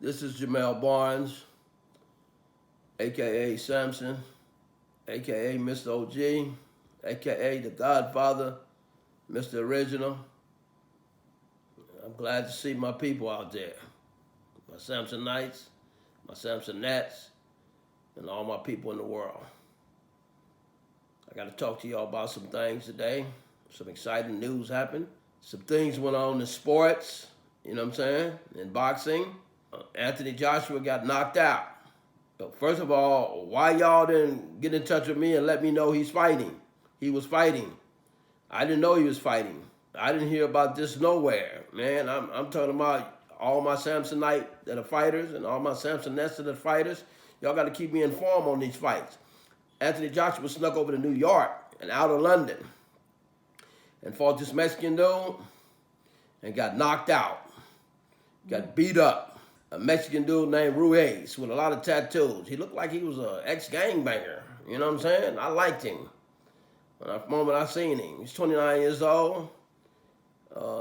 This is Jimel Barnes, aka Samson, aka Mr. OG, aka the Godfather, Mr. Original. I'm glad to see my people out there. My Samsonites, my Samsonettes, and all my people in the world. I got to talk to y'all about some things today. Some exciting news happened. Some things went on in sports, you know what I'm saying, in boxing. Anthony Joshua got knocked out. So first of all, why y'all didn't get in touch with me and let me know he's fighting? He was fighting. I didn't know he was fighting. I didn't hear about this nowhere, man. I'm talking about all my Samsonite that are fighters and all my Samsonettes that are fighters. Y'all got to keep me informed on these fights. Anthony Joshua snuck over to New York and out of London and fought this Mexican dude and got knocked out, got beat up. A Mexican dude named Ruiz with a lot of tattoos. He looked like he was an ex-gangbanger. You know what I'm saying? I liked him. The moment I seen him, he's 29 years old,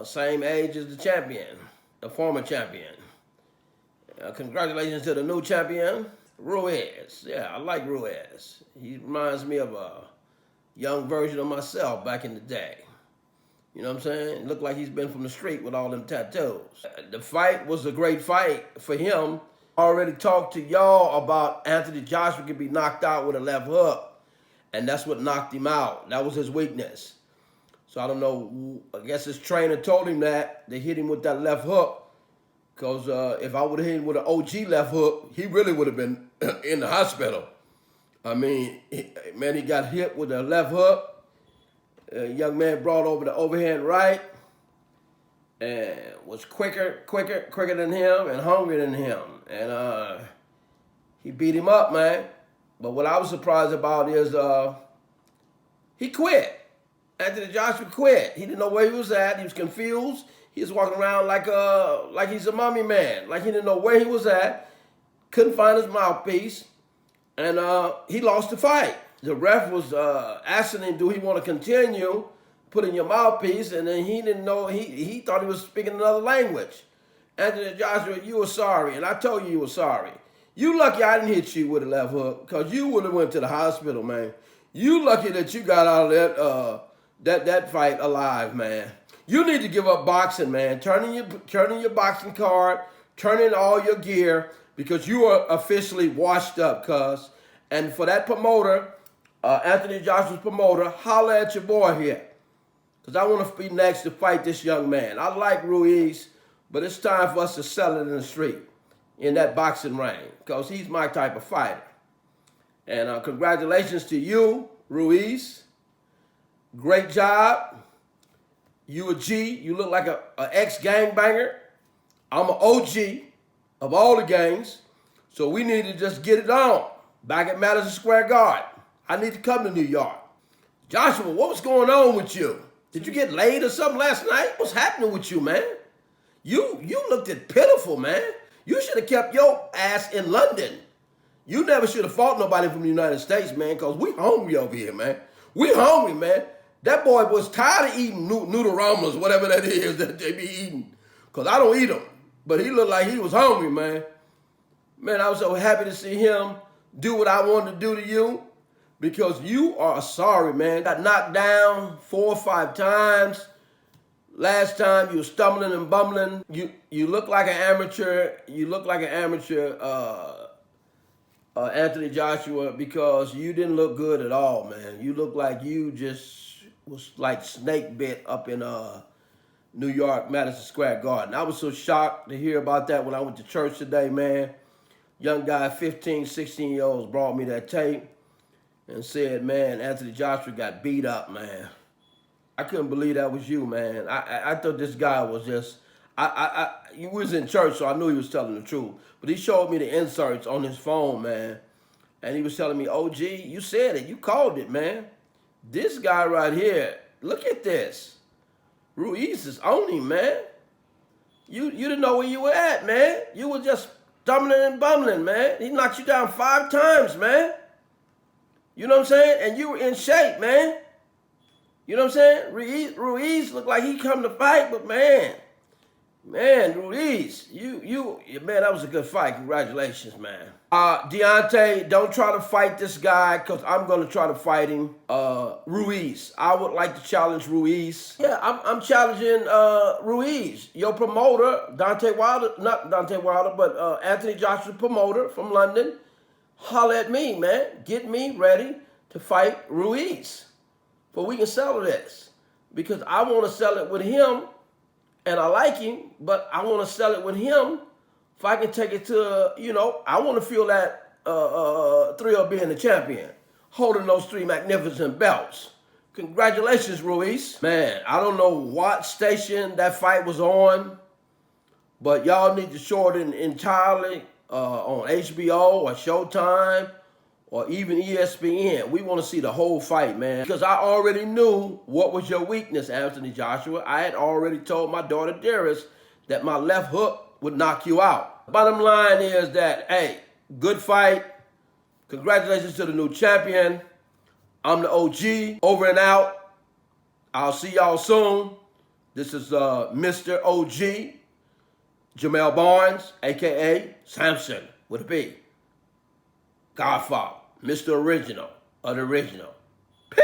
same age as the champion, the former champion. Congratulations to the new champion, Ruiz. Yeah, I like Ruiz. He reminds me of a young version of myself back in the day. You know what I'm saying? It looked like he's been from the street with all them tattoos. The fight was a great fight for him. I already talked to y'all about Anthony Joshua could be knocked out with a left hook, and that's what knocked him out. That was his weakness. So I don't know, I guess his trainer told him that. They hit him with that left hook, because if I would have hit him with an OG left hook, he really would have been in the hospital. I mean, he got hit with a left hook. A young man brought over the overhand right and was quicker than him and hungrier than him. And he beat him up, man. But what I was surprised about is he quit. Anthony Joshua quit. He didn't know where he was at. He was confused. He was walking around like he's a mummy man, like he didn't know where he was at. Couldn't find his mouthpiece. And he lost the fight. The ref was asking him, do he want to continue putting your mouthpiece? And then he didn't know, he thought he was speaking another language. Anthony Joshua, you were sorry, and I told you were sorry. You lucky I didn't hit you with a left hook, because you would have went to the hospital, man. You lucky that you got out of that fight alive, man. You need to give up boxing, man. Turn in your boxing card, turn in all your gear, because you are officially washed up, cuz. And for that promoter, Anthony Joshua's promoter, holler at your boy here. Because I want to be next to fight this young man. I like Ruiz, but it's time for us to sell it in the street, in that boxing ring, because he's my type of fighter. And congratulations to you, Ruiz. Great job. You a G. You look like an ex-gangbanger. I'm an OG of all the gangs. So we need to just get it on back at Madison Square Garden. I need to come to New York. Joshua, what was going on with you? Did you get laid or something last night? What's happening with you, man? You looked pitiful, man. You should have kept your ass in London. You never should have fought nobody from the United States, man, because we hungry over here, man. We hungry, man. That boy was tired of eating noodle-ramas, whatever that is that they be eating, because I don't eat them. But he looked like he was hungry, man. Man, I was so happy to see him do what I wanted to do to you, because you are sorry, man. Got knocked down 4 or 5 times. Last time you were stumbling and bumbling. You look like an amateur. You look like an amateur, Anthony Joshua, because you didn't look good at all, man. You look like you just was like snake bit up in New York, Madison Square Garden. I was so shocked to hear about that when I went to church today, man. Young guy, 15, 16-year-olds, brought me that tape and said, man, Anthony Joshua got beat up, man. I couldn't believe that was you, man. I thought this guy was just, he was in church, so I knew he was telling the truth. But he showed me the inserts on his phone, man. And he was telling me, OG, you said it. You called it, man. This guy right here, look at this. Ruiz is on him, man. You didn't know where you were at, man. You were just stumbling and bumbling, man. He knocked you down 5 times, man. You know what I'm saying? And you were in shape, man. You know what I'm saying? Ruiz looked like he come to fight, but man, Man, Ruiz, man, that was a good fight. Congratulations, man. Deontay, don't try to fight this guy because I'm gonna try to fight him. Ruiz, I would like to challenge Ruiz. Yeah, I'm challenging Ruiz, your promoter, Dante Wilder, not Dante Wilder, but Anthony Joshua's promoter from London. Holler at me, man. Get me ready to fight Ruiz, for we can settle this because I want to sell it with him. And I like him, but I want to sell it with him. If I can take it to, I want to feel that thrill of being the champion, holding those 3 magnificent belts. Congratulations, Ruiz. Man, I don't know what station that fight was on, but y'all need to show it entirely on HBO or Showtime or even ESPN. We want to see the whole fight, man. Because I already knew what was your weakness, Anthony Joshua. I had already told my daughter Dearest that my left hook would knock you out. Bottom line is that, hey, good fight. Congratulations to the new champion. I'm the OG. Over and out. I'll see y'all soon. This is Mr. OG, Jimel Barnes, a.k.a. Samson, with a B. Godfather, Mr. Original of the original. Peace!